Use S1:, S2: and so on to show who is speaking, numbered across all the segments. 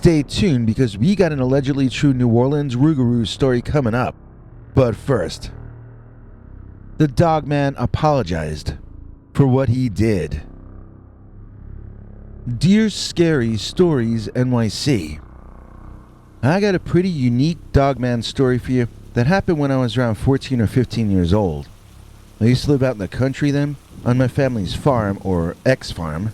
S1: Stay tuned because we got an allegedly true New Orleans Rougarou story coming up. But first, the Dogman apologized for what he did. Dear Scary Stories NYC, I got a pretty unique Dogman story for you that happened when I was around 14 or 15 years old. I used to live out in the country then, on my family's farm, or ex-farm.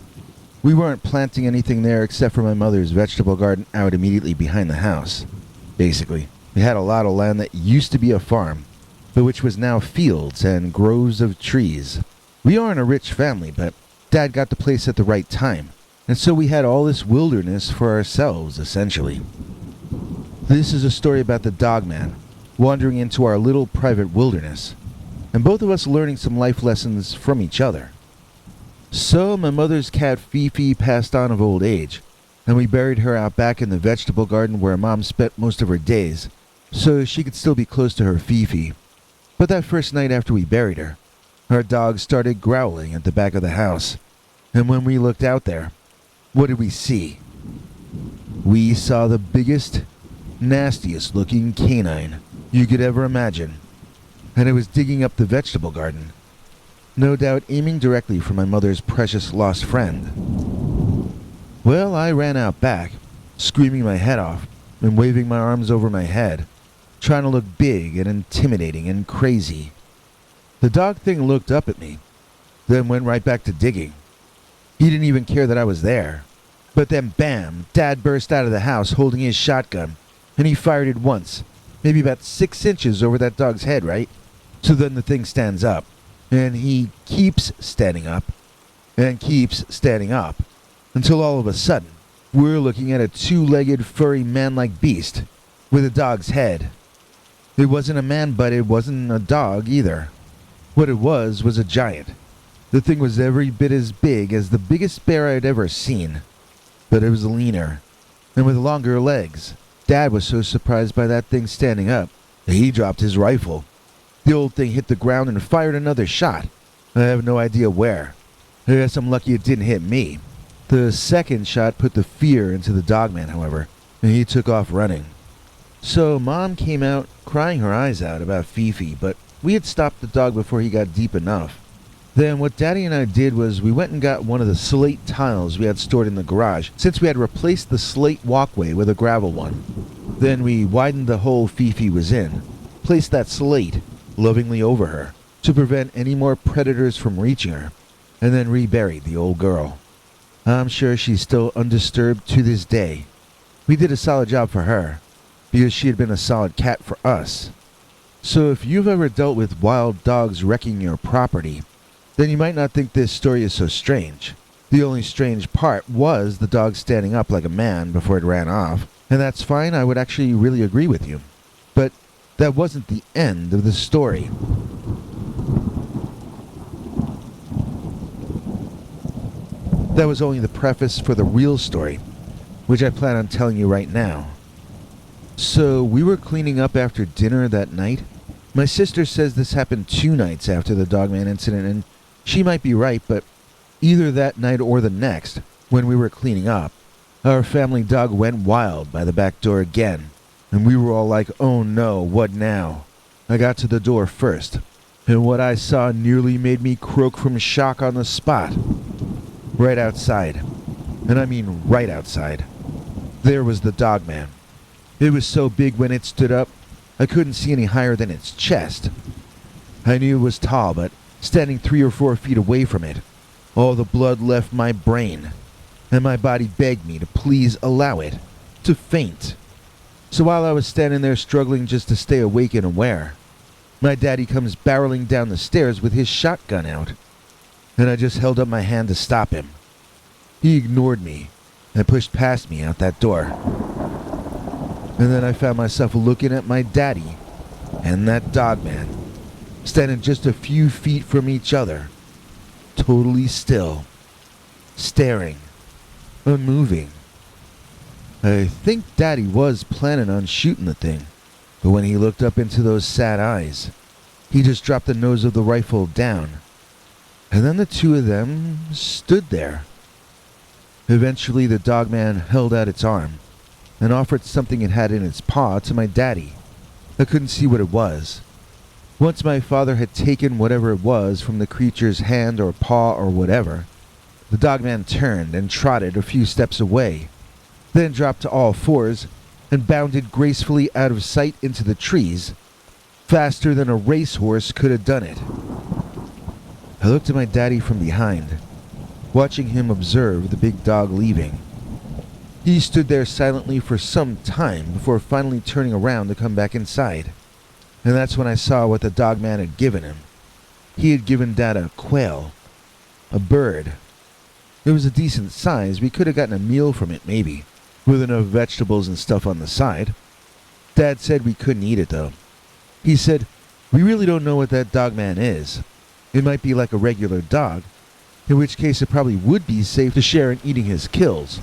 S1: We weren't planting anything there except for my mother's vegetable garden out immediately behind the house. Basically, we had a lot of land that used to be a farm, but which was now fields and groves of trees. We aren't a rich family, but Dad got the place at the right time, and so we had all this wilderness for ourselves, essentially. This is a story about the Dogman wandering into our little private wilderness, and both of us learning some life lessons from each other. So my mother's cat Fifi passed on of old age, and we buried her out back in the vegetable garden where Mom spent most of her days, so she could still be close to her Fifi. But that first night after we buried her, our dog started growling at the back of the house, and when we looked out there, what did we see? We saw the biggest, nastiest looking canine you could ever imagine, and it was digging up the vegetable garden, no doubt aiming directly for my mother's precious lost friend. Well, I ran out back, screaming my head off and waving my arms over my head, trying to look big and intimidating and crazy. The dog thing looked up at me, then went right back to digging. He didn't even care that I was there. But then bam, Dad burst out of the house holding his shotgun, and he fired it once, maybe about 6 inches over that dog's head, right? So then the thing stands up. And he keeps standing up, and keeps standing up, until all of a sudden, we're looking at a two-legged, furry, man-like beast, with a dog's head. It wasn't a man, but it wasn't a dog either. What it was a giant. The thing was every bit as big as the biggest bear I'd ever seen, but it was leaner, and with longer legs. Dad was so surprised by that thing standing up, that he dropped his rifle. The old thing hit the ground and fired another shot. I have no idea where. I guess I'm lucky it didn't hit me. The second shot put the fear into the Dogman, however, and he took off running. So Mom came out, crying her eyes out about Fifi, but we had stopped the dog before he got deep enough. Then what Daddy and I did was we went and got one of the slate tiles we had stored in the garage, since we had replaced the slate walkway with a gravel one. Then we widened the hole Fifi was in, placed that slate lovingly over her to prevent any more predators from reaching her, and then reburied the old girl. I'm sure she's still undisturbed to this day. We did a solid job for her, because she had been a solid cat for us. So if you've ever dealt with wild dogs wrecking your property, then you might not think this story is so strange. The only strange part was the dog standing up like a man before it ran off, and that's fine, I would actually really agree with you. But that wasn't the end of the story. That was only the preface for the real story, which I plan on telling you right now. So we were cleaning up after dinner that night. My sister says this happened 2 nights after the Dogman incident, and she might be right, but either that night or the next, when we were cleaning up, our family dog went wild by the back door again. And we were all like, oh no, what now? I got to the door first, and what I saw nearly made me croak from shock on the spot. Right outside, and I mean right outside, there was the Dogman. It was so big when it stood up, I couldn't see any higher than its chest. I knew it was tall, but standing 3 or 4 feet away from it, all the blood left my brain, and my body begged me to please allow it to faint. So while I was standing there struggling just to stay awake and aware, my daddy comes barreling down the stairs with his shotgun out, and I just held up my hand to stop him. He ignored me and pushed past me out that door. And then I found myself looking at my daddy and that Dogman, standing just a few feet from each other, totally still, staring, unmoving. I think Daddy was planning on shooting the thing, but when he looked up into those sad eyes, he just dropped the nose of the rifle down, and then the two of them stood there. Eventually the Dogman held out its arm, and offered something it had in its paw to my daddy. I couldn't see what it was. Once my father had taken whatever it was from the creature's hand or paw or whatever, the dogman turned and trotted a few steps away, then dropped to all fours and bounded gracefully out of sight into the trees, faster than a racehorse could have done it. I looked at my daddy from behind, watching him observe the big dog leaving. He stood there silently for some time before finally turning around to come back inside, and that's when I saw what the dogman had given him. He had given Dad a quail, a bird. It was a decent size. We could have gotten a meal from it, maybe, with enough vegetables and stuff on the side. Dad said we couldn't eat it, though. He said, "We really don't know what that dogman is. It might be like a regular dog, in which case it probably would be safe to share in eating his kills.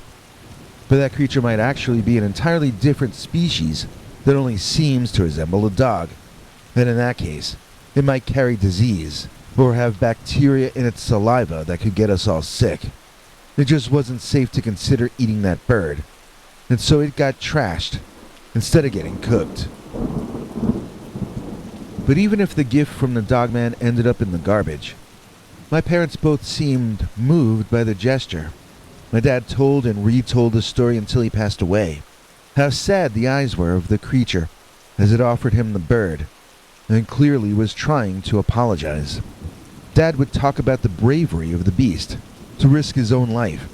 S1: But that creature might actually be an entirely different species that only seems to resemble a dog. And in that case, it might carry disease, or have bacteria in its saliva that could get us all sick. It just wasn't safe to consider eating that bird, and so it got trashed, instead of getting cooked." But even if the gift from the dogman ended up in the garbage, my parents both seemed moved by the gesture. My dad told and retold the story until he passed away. How sad the eyes were of the creature as it offered him the bird, and clearly was trying to apologize. Dad would talk about the bravery of the beast, to risk his own life,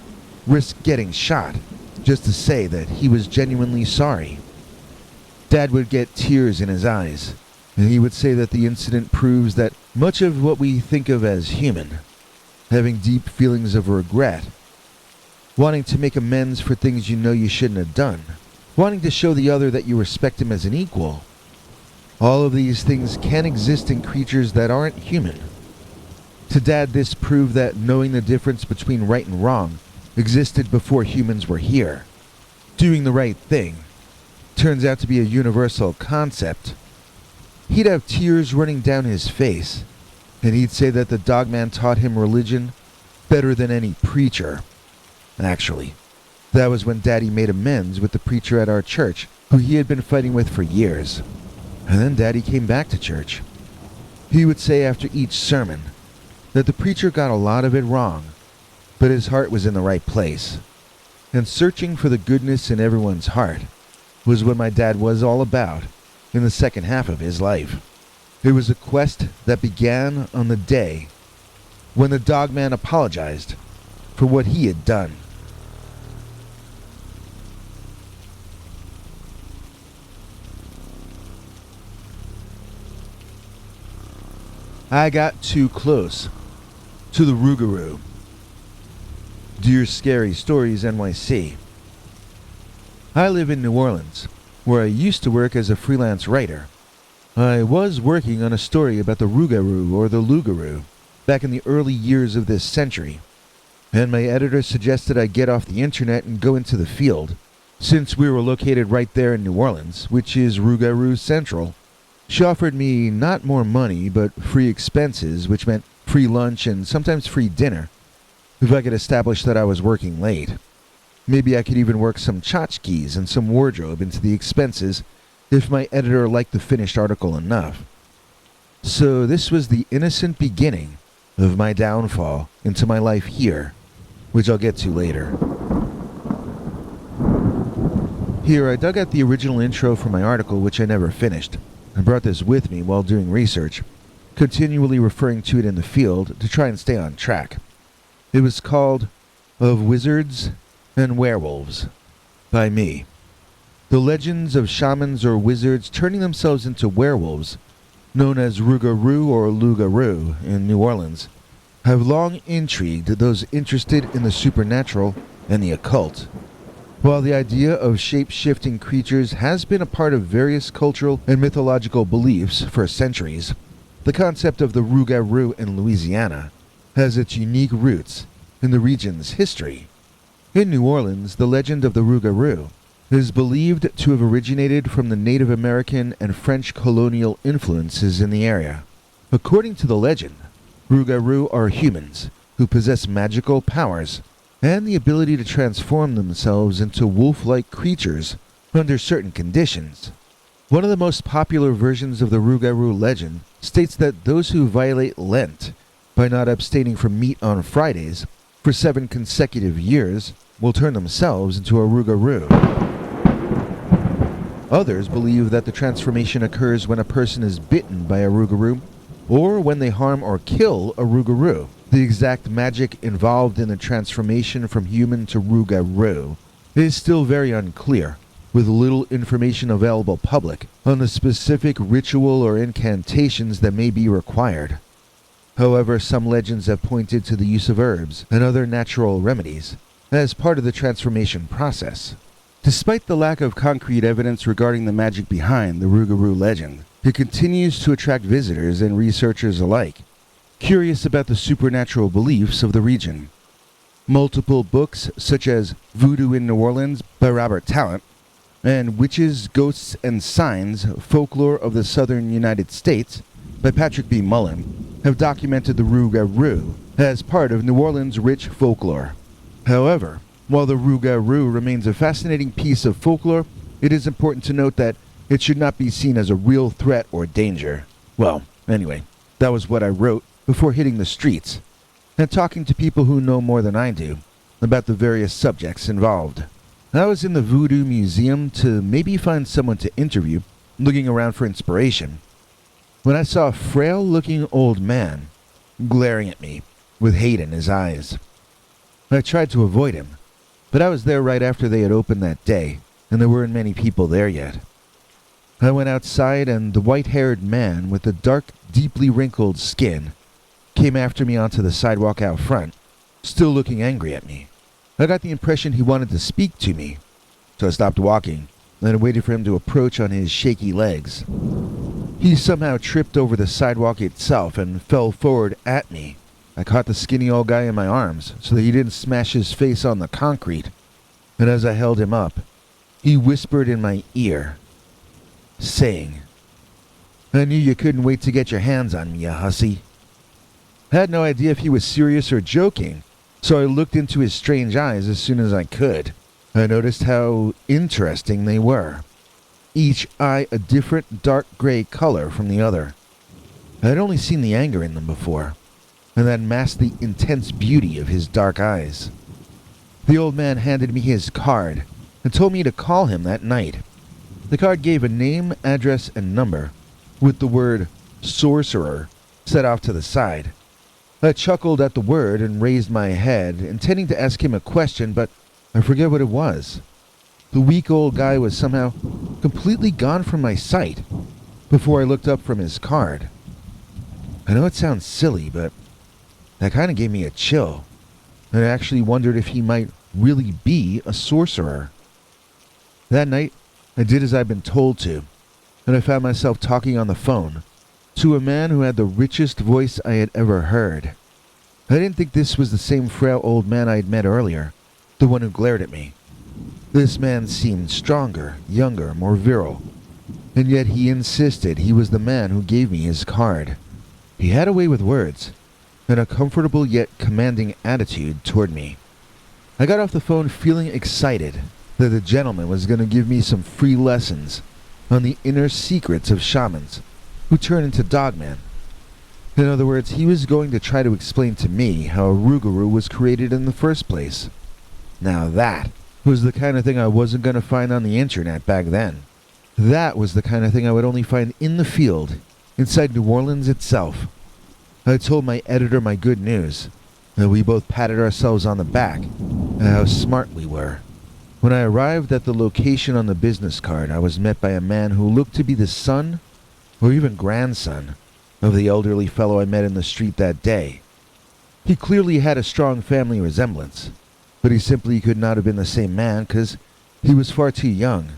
S1: risk getting shot, just to say that he was genuinely sorry. Dad would get tears in his eyes, and he would say that the incident proves that much of what we think of as human, having deep feelings of regret, wanting to make amends for things you know you shouldn't have done, wanting to show the other that you respect him as an equal, all of these things can exist in creatures that aren't human. To Dad, this proved that knowing the difference between right and wrong existed before humans were here. Doing the right thing turns out to be a universal concept. He'd have tears running down his face, and he'd say that the dogman taught him religion better than any preacher. Actually, that was when Daddy made amends with the preacher at our church, who he had been fighting with for years. And then Daddy came back to church. He would say after each sermon that the preacher got a lot of it wrong, but his heart was in the right place. And searching for the goodness in everyone's heart was what my dad was all about in the second half of his life. It was a quest that began on the day when the dogman apologized for what he had done. I got too close to the Rougarou. Dear Scary Stories NYC. I live in New Orleans, where I used to work as a freelance writer. I was working on a story about the Rougarou or the Rougarou back in the early years of this century, and my editor suggested I get off the internet and go into the field. Since we were located right there in New Orleans, which is Rougarou Central, she offered me not more money, but free expenses, which meant free lunch and sometimes free dinner, if I could establish that I was working late. Maybe I could even work some tchotchkes and some wardrobe into the expenses if my editor liked the finished article enough. So this was the innocent beginning of my downfall into my life here, which I'll get to later. Here, I dug out the original intro for my article, which I never finished. I brought this with me while doing research, continually referring to it in the field to try and stay on track. It was called Of Wizards and Werewolves by me. The legends of shamans or wizards turning themselves into werewolves, known as Rougarou or Lougarou in New Orleans, have long intrigued those interested in the supernatural and the occult. While the idea of shape-shifting creatures has been a part of various cultural and mythological beliefs for centuries, the concept of the Rougarou in Louisiana has its unique roots in the region's history. In New Orleans, the legend of the Rougarou is believed to have originated from the Native American and French colonial influences in the area. According to the legend, Rougarou are humans who possess magical powers and the ability to transform themselves into wolf-like creatures under certain conditions. One of the most popular versions of the Rougarou legend states that those who violate Lent by not abstaining from meat on Fridays for 7 consecutive years will turn themselves into a Rougarou. Others believe that the transformation occurs when a person is bitten by a Rougarou or when they harm or kill a Rougarou. The exact magic involved in the transformation from human to Rougarou is still very unclear, with little information available public on the specific ritual or incantations that may be required. However, some legends have pointed to the use of herbs and other natural remedies as part of the transformation process. Despite the lack of concrete evidence regarding the magic behind the Rougarou legend, it continues to attract visitors and researchers alike, curious about the supernatural beliefs of the region. Multiple books, such as Voodoo in New Orleans by Robert Tallant, and Witches, Ghosts, and Signs, Folklore of the Southern United States by Patrick B. Mullen, have documented the Rougarou as part of New Orleans' rich folklore. However, while the Rougarou remains a fascinating piece of folklore, it is important to note that it should not be seen as a real threat or danger. Well, anyway, that was what I wrote before hitting the streets and talking to people who know more than I do about the various subjects involved. I was in the Voodoo Museum to maybe find someone to interview, looking around for inspiration, when I saw a frail-looking old man glaring at me with hate in his eyes. I tried to avoid him, but I was there right after they had opened that day, and there weren't many people there yet. I went outside, and the white-haired man with the dark, deeply wrinkled skin came after me onto the sidewalk out front, still looking angry at me. I got the impression he wanted to speak to me, so I stopped walking and waited for him to approach on his shaky legs. He somehow tripped over the sidewalk itself and fell forward at me. I caught the skinny old guy in my arms so that he didn't smash his face on the concrete, and as I held him up, he whispered in my ear, saying, "I knew you couldn't wait to get your hands on me, you hussy." I had no idea if he was serious or joking, so I looked into his strange eyes as soon as I could. I noticed how interesting they were, each eye a different dark gray color from the other. I had only seen the anger in them before, and that masked the intense beauty of his dark eyes. The old man handed me his card and told me to call him that night. The card gave a name, address, and number, with the word sorcerer set off to the side. I chuckled at the word and raised my head, intending to ask him a question, but I forget what it was. The weak old guy was somehow completely gone from my sight before I looked up from his card. I know it sounds silly, but that kind of gave me a chill, and I actually wondered if he might really be a sorcerer. That night, I did as I'd been told to, and I found myself talking on the phone to a man who had the richest voice I had ever heard. I didn't think this was the same frail old man I had met earlier, the one who glared at me. This man seemed stronger, younger, more virile, and yet he insisted he was the man who gave me his card. He had a way with words, and a comfortable yet commanding attitude toward me. I got off the phone feeling excited that the gentleman was going to give me some free lessons on the inner secrets of shamans who turn into Dogman. In other words, he was going to try to explain to me how a Rougarou was created in the first place. Now that was the kind of thing I wasn't going to find on the internet back then. That was the kind of thing I would only find in the field, inside New Orleans itself. I told my editor my good news, and we both patted ourselves on the back at how smart we were. When I arrived at the location on the business card, I was met by a man who looked to be the son, or even grandson, of the elderly fellow I met in the street that day. He clearly had a strong family resemblance, but he simply could not have been the same man because he was far too young.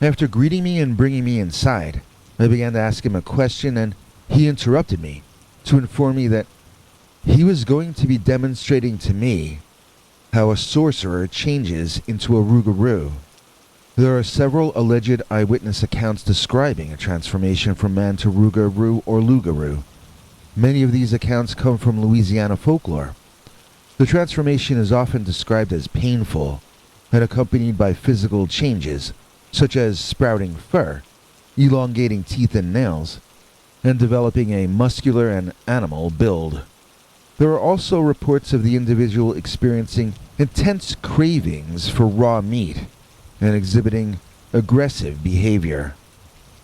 S1: After greeting me and bringing me inside, I began to ask him a question, and he interrupted me to inform me that he was going to be demonstrating to me how a sorcerer changes into a Rougarou. There are several alleged eyewitness accounts describing a transformation from man to Rougarou or Lougarou. Many of these accounts come from Louisiana folklore. The transformation is often described as painful and accompanied by physical changes, such as sprouting fur, elongating teeth and nails, and developing a muscular and animal build. There are also reports of the individual experiencing intense cravings for raw meat and exhibiting aggressive behavior.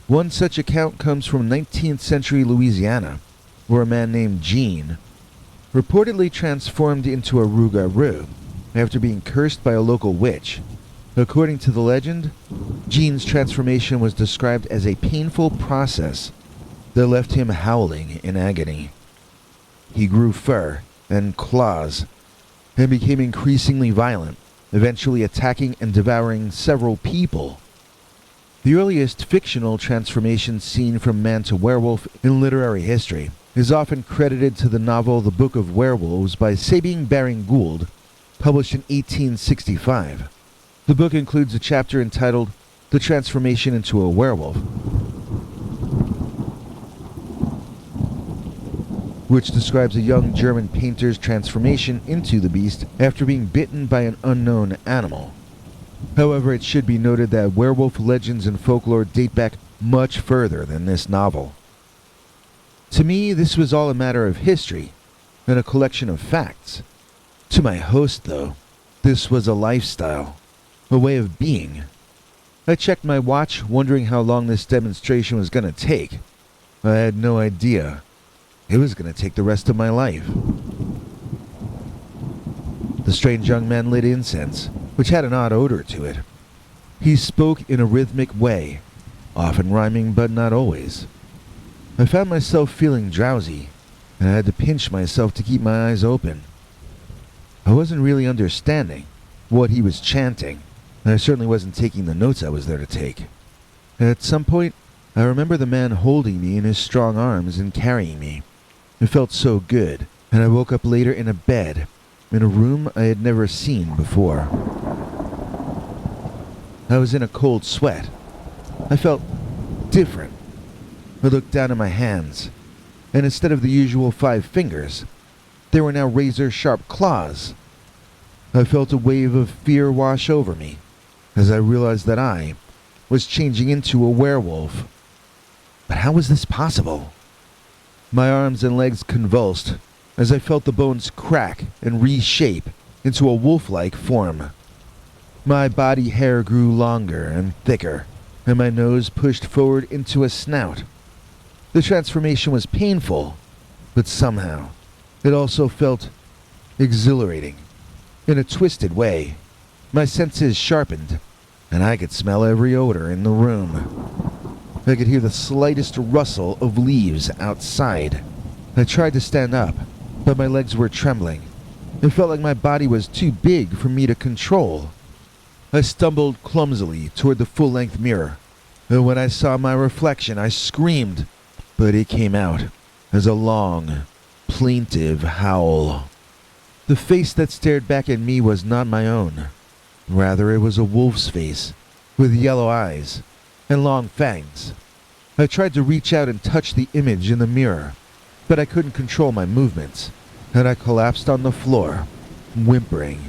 S1: One such account comes from 19th century Louisiana, where a man named Jean reportedly transformed into a Rougarou after being cursed by a local witch. According to the legend, Jean's transformation was described as a painful process that left him howling in agony. He grew fur and claws and became increasingly violent, eventually attacking and devouring several people. The earliest fictional transformation seen from man to werewolf in literary history is often credited to the novel The Book of Werewolves by Sabine Baring Gould, published in 1865. The book includes a chapter entitled The Transformation into a Werewolf, which describes a young German painter's transformation into the beast after being bitten by an unknown animal. However, it should be noted that werewolf legends and folklore date back much further than this novel. To me, this was all a matter of history and a collection of facts. To my host, though, this was a lifestyle, a way of being. I checked my watch, wondering how long this demonstration was going to take. I had no idea. It was going to take the rest of my life. The strange young man lit incense, which had an odd odor to it. He spoke in a rhythmic way, often rhyming but not always. I found myself feeling drowsy, and I had to pinch myself to keep my eyes open. I wasn't really understanding what he was chanting, and I certainly wasn't taking the notes I was there to take. At some point, I remember the man holding me in his strong arms and carrying me. It felt so good, and I woke up later in a bed, in a room I had never seen before. I was in a cold sweat. I felt different. I looked down at my hands, and instead of the usual 5 fingers, there were now razor-sharp claws. I felt a wave of fear wash over me as I realized that I was changing into a werewolf. But how was this possible? My arms and legs convulsed as I felt the bones crack and reshape into a wolf-like form. My body hair grew longer and thicker, and my nose pushed forward into a snout. The transformation was painful, but somehow it also felt exhilarating. In a twisted way, my senses sharpened, and I could smell every odor in the room. I could hear the slightest rustle of leaves outside. I tried to stand up, but my legs were trembling. It felt like my body was too big for me to control. I stumbled clumsily toward the full-length mirror, and when I saw my reflection, I screamed, but it came out as a long, plaintive howl. The face that stared back at me was not my own. Rather, it was a wolf's face, with yellow eyes and long fangs. I tried to reach out and touch the image in the mirror, but I couldn't control my movements, and I collapsed on the floor, whimpering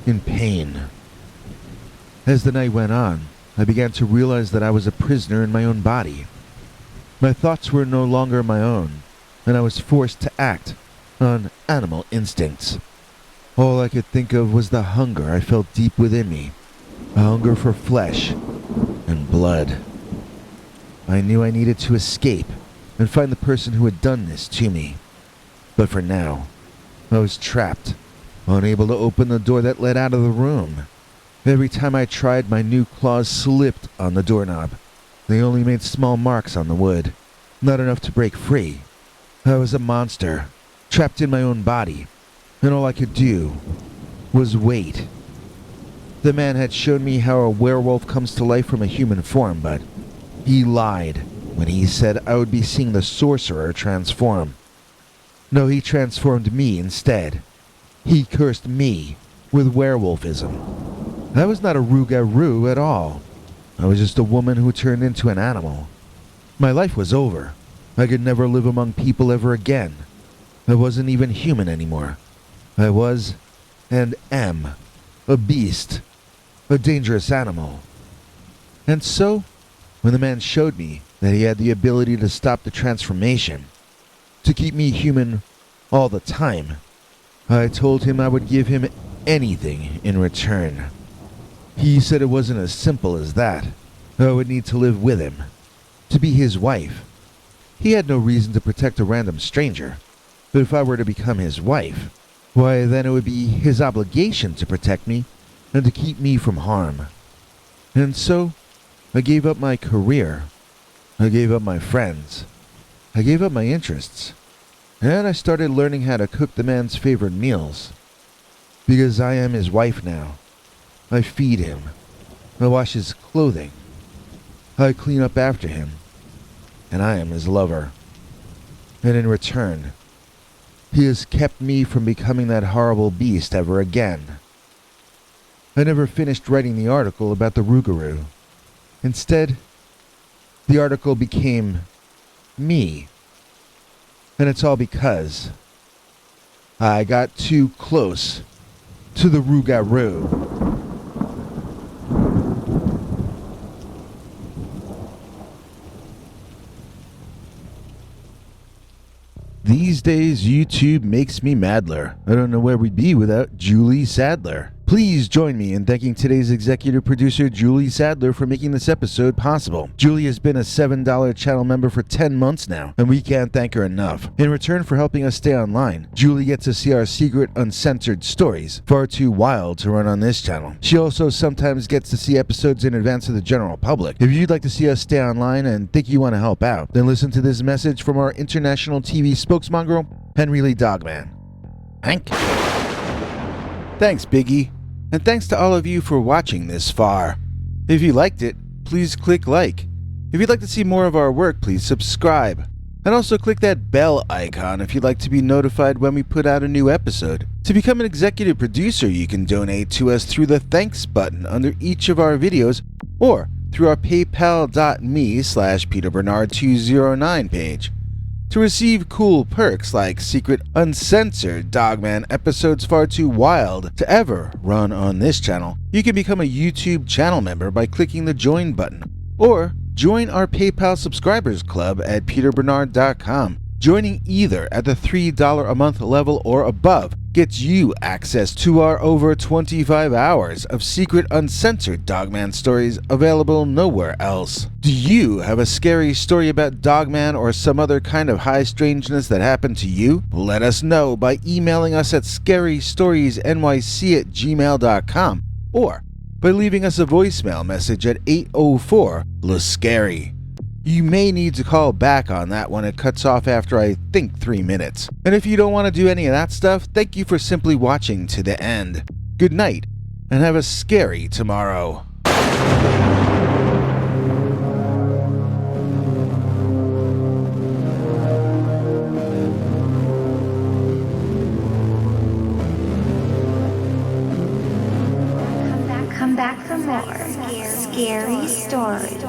S1: in pain. As the night went on, I began to realize that I was a prisoner in my own body. My thoughts were no longer my own, and I was forced to act on animal instincts. All I could think of was the hunger I felt deep within me, a hunger for flesh and blood. I knew I needed to escape and find the person who had done this to me. But for now, I was trapped, unable to open the door that led out of the room. Every time I tried, my new claws slipped on the doorknob. They only made small marks on the wood, not enough to break free. I was a monster, trapped in my own body, and all I could do was wait. The man had shown me how a werewolf comes to life from a human form, but he lied when he said I would be seeing the sorcerer transform. No, he transformed me instead. He cursed me with werewolfism. I was not a Rougarou at all. I was just a woman who turned into an animal. My life was over. I could never live among people ever again. I wasn't even human anymore. I was, and am, a beast, a dangerous animal. And so, when the man showed me that he had the ability to stop the transformation, to keep me human all the time, I told him I would give him anything in return. He said it wasn't as simple as that. I would need to live with him, to be his wife. He had no reason to protect a random stranger, but if I were to become his wife, why then it would be his obligation to protect me and to keep me from harm. And so, I gave up my career, I gave up my friends, I gave up my interests, and I started learning how to cook the man's favorite meals. Because I am his wife now. I feed him, I wash his clothing, I clean up after him, and I am his lover. And in return, he has kept me from becoming that horrible beast ever again. I never finished writing the article about the Rougarou. Instead, the article became me. And it's all because I got too close to the Rougarou. These days, YouTube makes me madler. I don't know where we'd be without Julie Sadler. Please join me in thanking today's executive producer, Julie Sadler, for making this episode possible. Julie has been a $7 channel member for 10 months now, and we can't thank her enough. In return for helping us stay online, Julie gets to see our secret, uncensored stories, far too wild to run on this channel. She also sometimes gets to see episodes in advance of the general public. If you'd like to see us stay online and think you want to help out, then listen to this message from our international TV spokesmongrel, Henry Lee Dogman. Hank? Thanks, Biggie. And thanks to all of you for watching this far. If you liked it, please click like. If you'd like to see more of our work, please subscribe. And also click that bell icon if you'd like to be notified when we put out a new episode. To become an executive producer, you can donate to us through the thanks button under each of our videos or through our paypal.me/PeterBernard209 page. To receive cool perks like secret, uncensored Dogman episodes far too wild to ever run on this channel, you can become a YouTube channel member by clicking the join button, or join our PayPal subscribers club at peterbernard.com. Joining either at the $3 a month level or above gets you access to our over 25 hours of secret, uncensored Dogman stories available nowhere else. Do you have a scary story about Dogman or some other kind of high strangeness that happened to you? Let us know by emailing us at scarystoriesnyc@gmail.com or by leaving us a voicemail message at 804-LA-SCARY. You may need to call back on that when it cuts off after, I think, 3 minutes. And if you don't want to do any of that stuff, thank you for simply watching to the end. Good night, and have a scary tomorrow.
S2: Come back for more scary stories.